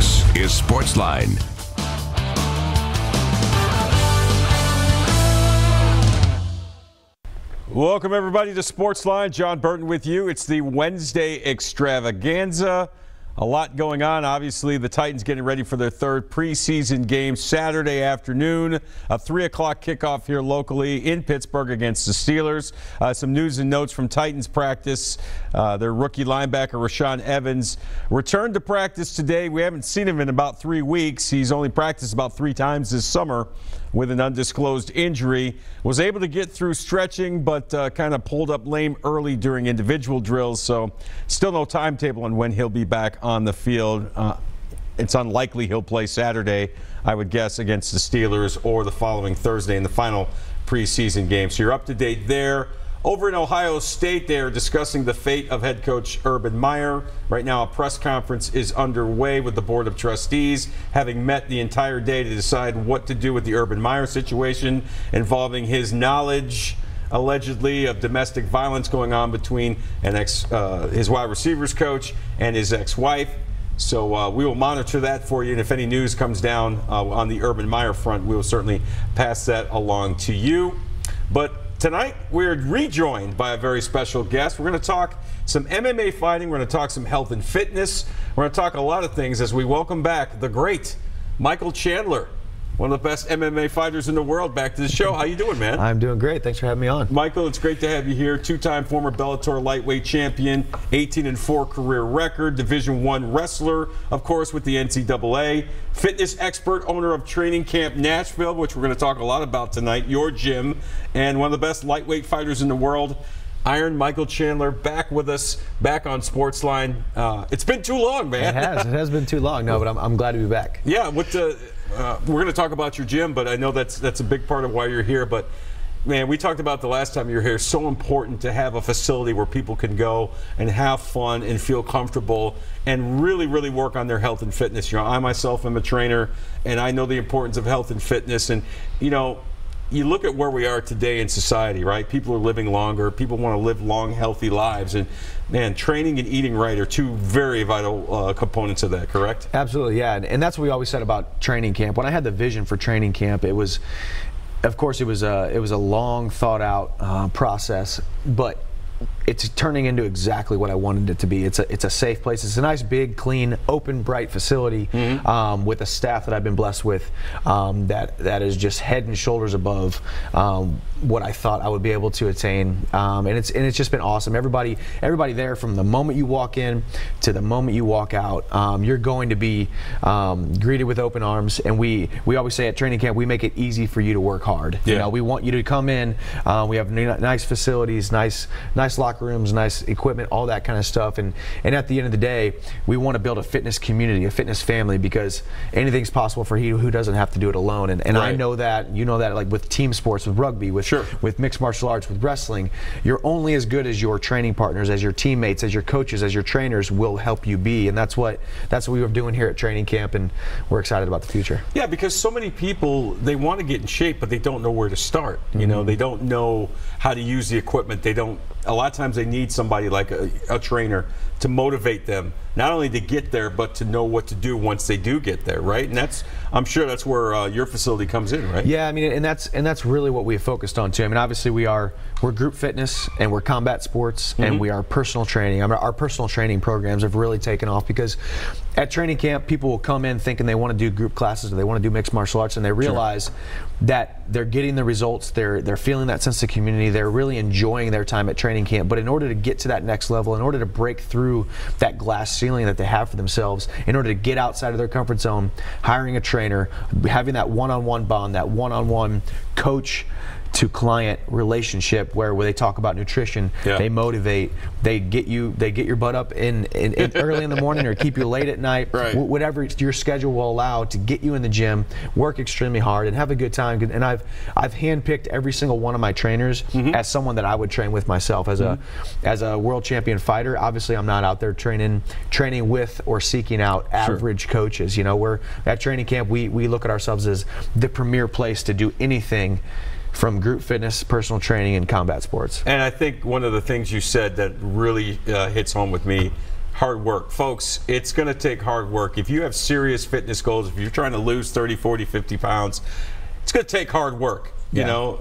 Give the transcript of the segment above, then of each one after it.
This is SportsLine. Welcome everybody to SportsLine. Jon Burton with you. It's the Wednesday extravaganza. A lot going on. Obviously, the Titans getting ready for their third preseason game Saturday afternoon. A 3 o'clock kickoff here locally in Pittsburgh against the Steelers. Some news and notes from Titans practice. Their rookie linebacker, Rashaan Evans, returned to practice today. We haven't seen him in about 3 weeks. He's only practiced about 3 times this summer with an undisclosed injury. Was able to get through stretching, but kind of pulled up lame early during individual drills. So still no timetable on when he'll be back on the field. It's unlikely he'll play Saturday, I would guess, against the Steelers or the following Thursday in the final preseason game. So you're up to date there. Over in Ohio State, they are discussing the fate of head coach Urban Meyer. Right now, a press conference is underway with the Board of Trustees, having met the entire day to decide what to do with the Urban Meyer situation involving his knowledge, allegedly, of domestic violence going on between his wide receivers coach and his ex-wife. So we will monitor that for you, and if any news comes down on the Urban Meyer front, we will certainly pass that along to you. But tonight, we're rejoined by a very special guest. We're going to talk some MMA fighting. We're going to talk some health and fitness. We're going to talk a lot of things as we welcome back the great Michael Chandler, one of the best MMA fighters in the world, back to the show. How you doing, man? I'm doing great. Thanks for having me on. Michael, it's great to have you here. 2-time former Bellator lightweight champion, 18-4 career record, Division I wrestler, of course, with the NCAA, fitness expert, owner of Training Camp Nashville, which we're going to talk a lot about tonight, your gym, and one of the best lightweight fighters in the world. Iron Michael Chandler back with us, back on SportsLine. It's been too long, man. It has been too long. No, but I'm glad to be back. Yeah, we're going to talk about your gym, but I know that's a big part of why you're here. But man, we talked about the last time you were here. It's so important to have a facility where people can go and have fun and feel comfortable and really, really work on their health and fitness. You know, I myself am a trainer, and I know the importance of health and fitness. And you know, you look at where we are today in society, right? People are living longer. People want to live long, healthy lives. And man, training and eating right are two very vital components of that, correct? Absolutely, yeah. And that's what we always said about training camp. When I had the vision for training camp, it was, of course, it was a long, thought out process, but it's turning into exactly what I wanted it to be. It's a safe place. It's a nice, big, clean, open, bright facility with a staff that I've been blessed with that is just head and shoulders above what I thought I would be able to attain. And it's just been awesome. Everybody there, from the moment you walk in to the moment you walk out, you're going to be greeted with open arms. And we always say at training camp, we make it easy for you to work hard. Yeah. You know, we want you to come in. We have nice facilities, nice locker rooms, nice equipment, all that kind of stuff. And at the end of the day, we want to build a fitness community, a fitness family, because anything's possible for he who doesn't have to do it alone. And right. I know that, you know that, like with team sports, with rugby, with mixed martial arts, with wrestling, you're only as good as your training partners, as your teammates, as your coaches, as your trainers will help you be. And that's what we're doing here at training camp, and we're excited about the future. Yeah, because so many people, they want to get in shape, but they don't know where to start. You know, they don't know how to use the equipment. A lot of times they need somebody like a trainer to motivate them, not only to get there, but to know what to do once they do get there, right? And I'm sure that's where your facility comes in, right? Yeah, I mean, and that's really what we have focused on too. I mean, obviously we're group fitness and we're combat sports and we are personal training. I mean, our personal training programs have really taken off because at training camp, people will come in thinking they want to do group classes or they want to do mixed martial arts, and they realize that they're getting the results, they're feeling that sense of community, they're really enjoying their time at training camp. But in order to get to that next level, in order to break through that glass ceiling that they have for themselves, in order to get outside of their comfort zone, hiring a trainer, having that one-on-one bond, that one-on-one coach to client relationship where they talk about nutrition, they motivate, they get your butt up in early in the morning or keep you late at night, whatever your schedule will allow, to get you in the gym, work extremely hard and have a good time. And I've handpicked every single one of my trainers as someone that I would train with myself as a world champion fighter. Obviously, I'm not out there training with or seeking out average coaches. You know, we're at training camp, we look at ourselves as the premier place to do anything from group fitness, personal training, and combat sports. And I think one of the things you said that really hits home with me hard work. Folks, it's going to take hard work. If you have serious fitness goals, if you're trying to lose 30, 40, 50 pounds, it's going to take hard work. You know,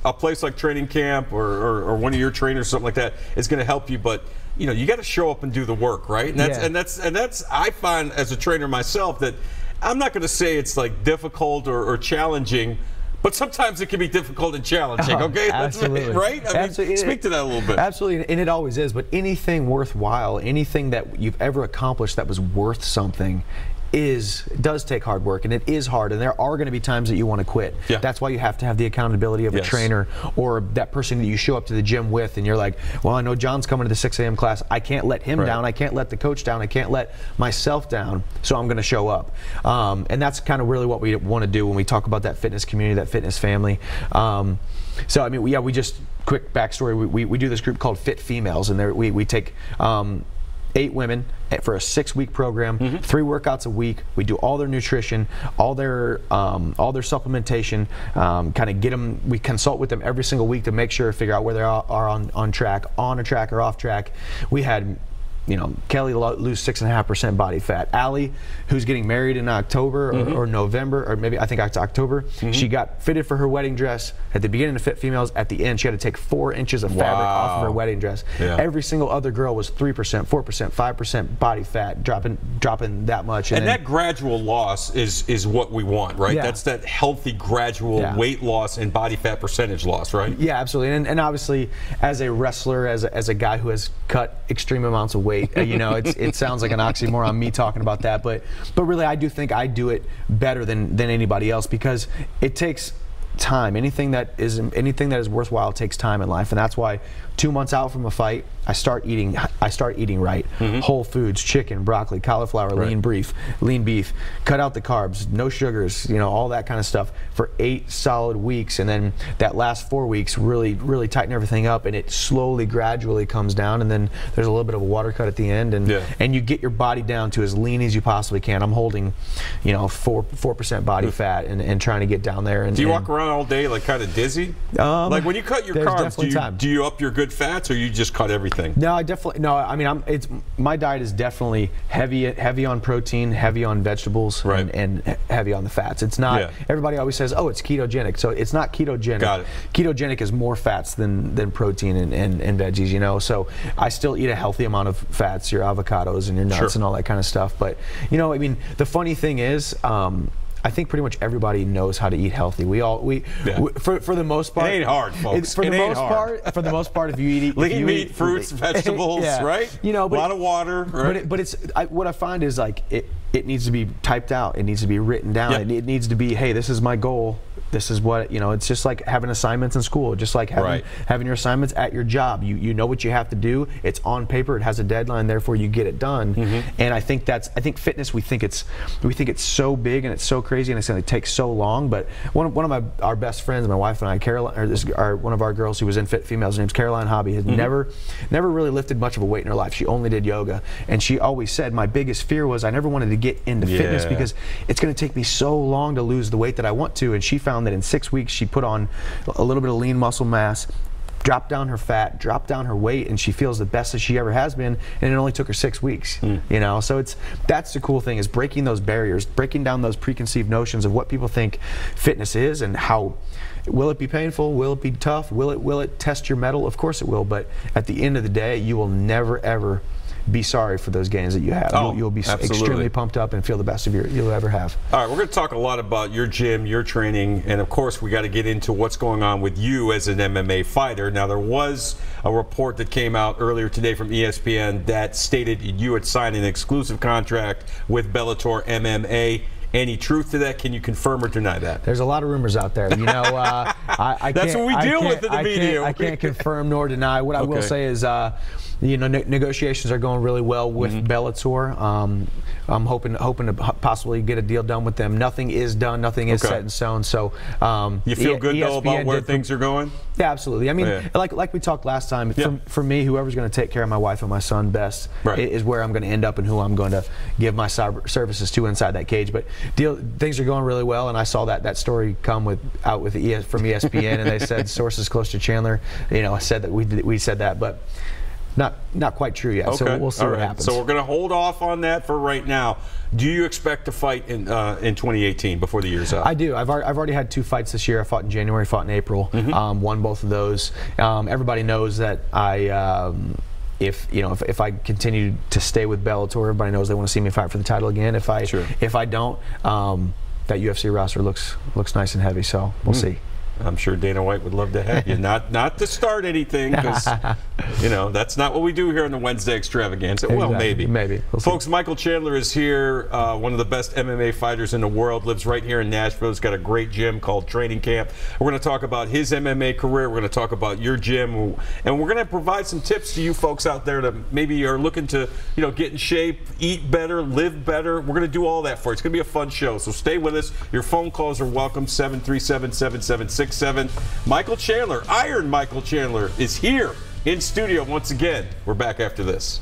a place like training camp or one of your trainers, something like that, is going to help you. But you know, you got to show up and do the work, right? And that's I find as a trainer myself that I'm not going to say it's like difficult or challenging, but sometimes it can be difficult and challenging. Okay, absolutely. Right? I mean, speak to that a little bit. Absolutely, and it always is. But anything worthwhile, anything that you've ever accomplished that was worth something, does take hard work, and it is hard, and there are going to be times that you want to quit. That's why you have to have the accountability of a trainer or that person that you show up to the gym with, and you're like, well, I know John's coming to the 6 a.m. class. I can't let him down. I can't let the coach down. I can't let myself down, so I'm going to show up. And that's kind of really what we want to do when we talk about that fitness community, that fitness family. So, I mean, we just, quick backstory, we do this group called Fit Females, and we take 8 women for a 6-week program, 3 workouts a week. We do all their nutrition, all their supplementation, kind of get them. We consult with them every single week to make sure, figure out where they are on track, on a track or off track. We had, you know, Kelly lose 6.5% body fat. Allie, who's getting married in October or November, or maybe I think it's October, she got fitted for her wedding dress at the beginning of Fit Females. At the end, she had to take 4 inches of fabric off of her wedding dress. Every single other girl was 3%, 4%, 5% body fat, dropping that much. And that gradual loss is what we want, right? That's that healthy gradual weight loss and body fat percentage loss, right? Yeah, absolutely. And obviously, as a wrestler, as a guy who has cut extreme amounts of weight, you know, it sounds like an oxymoron me talking about that, but really I do think I do it better than anybody else, because it takes time. Anything that is worthwhile takes time in life, and that's why 2 months out from a fight, I start eating right. Whole foods, chicken, broccoli, cauliflower, lean beef, cut out the carbs, no sugars, you know, all that kind of stuff for 8 solid weeks, and then that last 4 weeks really tighten everything up, and it slowly, gradually comes down, and then there's a little bit of a water cut at the end, and you get your body down to as lean as you possibly can. I'm holding, you know, 4% body fat and trying to get down there. And do you walk around all day like kind of dizzy? Like when you cut your carbs, do you up your good fats, or you just cut everything? No, I mean, my diet is definitely heavy on protein, heavy on vegetables, and heavy on the fats. It's not. Everybody always says, "Oh, it's ketogenic." So it's not ketogenic. Got it. Ketogenic is more fats than protein and veggies. You know, so I still eat a healthy amount of fats, your avocados and your nuts and all that kind of stuff. But you know, I mean, the funny thing is, I think pretty much everybody knows how to eat healthy. For the most part, it ain't hard, folks. For the most part, if you eat lean meat, fruits, vegetables, right? You know, a lot of water, right? But what I find is like it needs to be typed out. It needs to be written down. It needs to be, hey, this is my goal. This is what, you know, it's just like having assignments in school, just like having your assignments at your job. You know what you have to do. It's on paper. It has a deadline. Therefore, you get it done. And I think fitness. We think it's so big and it's so crazy and it's going to take so long. But one of our best friends, my wife and I, Caroline, one of our girls who was in Fit Females, her name's Caroline Hobby, has never really lifted much of a weight in her life. She only did yoga, and she always said, my biggest fear was I never wanted to get into fitness because it's going to take me so long to lose the weight that I want to. And she found that in 6 weeks she put on a little bit of lean muscle mass, dropped down her fat, dropped down her weight, and she feels the best that she ever has been, and it only took her 6 weeks. You know, so that's the cool thing, is breaking those barriers, breaking down those preconceived notions of what people think fitness is, and how will it be painful, will it be tough, will it test your mettle? Of course it will, but at the end of the day, you will never ever be sorry for those gains that you have. You'll be extremely pumped up and feel the best you'll ever have. All right, we're going to talk a lot about your gym, your training, and of course we got to get into what's going on with you as an MMA fighter. Now, there was a report that came out earlier today from ESPN that stated you had signed an exclusive contract with Bellator MMA. Any truth to that? Can you confirm or deny that? There's a lot of rumors out there. You know, that's what we deal with in the media. I can't confirm nor deny. What I will say is, you know, negotiations are going really well with Bellator. I'm hoping to possibly get a deal done with them. Nothing is done. Nothing is set in stone. So you feel good though about where things are going? Yeah, absolutely. I mean, like we talked last time. For me, whoever's going to take care of my wife and my son best is where I'm going to end up and who I'm going to give my services to inside that cage. But things are going really well, and I saw that story come from ESPN, and they said sources close to Chandler, you know, said that we said that, but not quite true yet. Okay. So we'll see All what right. happens. So we're going to hold off on that for right now. Do you expect to fight in 2018 before the year's up? I do. I've already had 2 fights this year. I fought in January, fought in April. Won both of those. Everybody knows that if I continue to stay with Bellator, everybody knows they want to see me fight for the title again. If I don't, that UFC roster looks nice and heavy. So we'll see. I'm sure Dana White would love to have you. Not to start anything, because that's not what we do here on the Wednesday Extravaganza. Exactly. Well, maybe. We'll Folks, Michael Chandler is here, one of the best MMA fighters in the world, lives right here in Nashville. He's got a great gym called Training Camp. We're going to talk about his MMA career. We're going to talk about your gym, and we're going to provide some tips to you folks out there that maybe are looking to get in shape, eat better, live better. We're going to do all that for you. It's going to be a fun show, so stay with us. Your phone calls are welcome, 737-7767. Michael Chandler, Iron Michael Chandler, is here in studio once again. We're back after this.